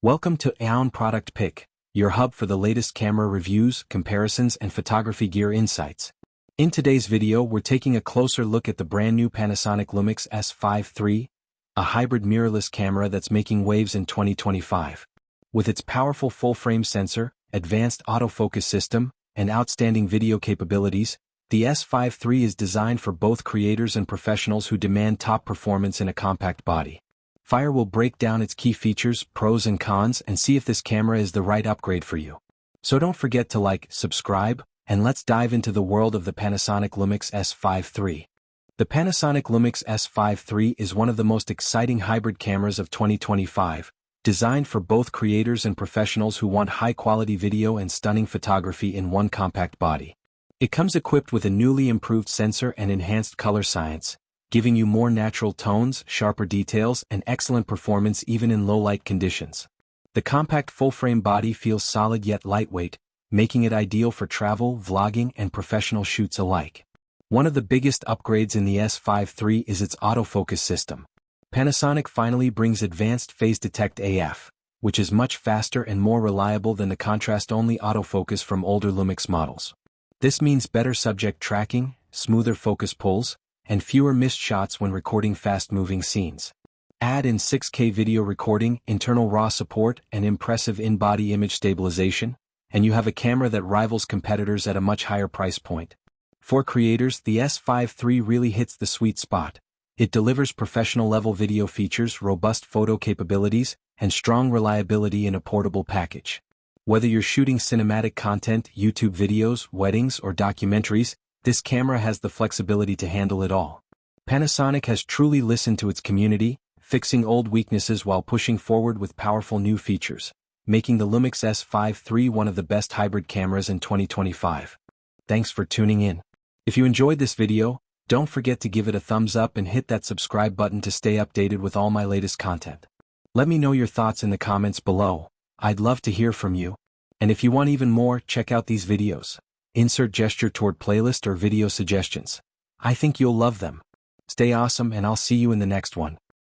Welcome to Aon Product Pick, your hub for the latest camera reviews, comparisons, and photography gear insights. In today's video, we're taking a closer look at the brand new Panasonic Lumix S5 III, a hybrid mirrorless camera that's making waves in 2025. With its powerful full-frame sensor, advanced autofocus system, and outstanding video capabilities, the S5 III is designed for both creators and professionals who demand top performance in a compact body. Fire will break down its key features, pros and cons, and see if this camera is the right upgrade for you. So don't forget to like, subscribe, and let's dive into the world of the Panasonic Lumix S5 III. The Panasonic Lumix S5 III is one of the most exciting hybrid cameras of 2025, designed for both creators and professionals who want high-quality video and stunning photography in one compact body. It comes equipped with a newly improved sensor and enhanced color science, giving you more natural tones, sharper details, and excellent performance even in low-light conditions. The compact full-frame body feels solid yet lightweight, making it ideal for travel, vlogging, and professional shoots alike. One of the biggest upgrades in the S5 III is its autofocus system. Panasonic finally brings advanced phase detect AF, which is much faster and more reliable than the contrast-only autofocus from older Lumix models. This means better subject tracking, smoother focus pulls, and fewer missed shots when recording fast-moving scenes. Add in 6K video recording, internal RAW support, and impressive in-body image stabilization, and you have a camera that rivals competitors at a much higher price point. For creators, the S5 III really hits the sweet spot. It delivers professional-level video features, robust photo capabilities, and strong reliability in a portable package. Whether you're shooting cinematic content, YouTube videos, weddings, or documentaries, this camera has the flexibility to handle it all. Panasonic has truly listened to its community, fixing old weaknesses while pushing forward with powerful new features, making the Lumix S5 III one of the best hybrid cameras in 2025. Thanks for tuning in. If you enjoyed this video, don't forget to give it a thumbs up and hit that subscribe button to stay updated with all my latest content. Let me know your thoughts in the comments below. I'd love to hear from you. And if you want even more, check out these videos. Insert gesture toward playlist or video suggestions. I think you'll love them. Stay awesome, and I'll see you in the next one.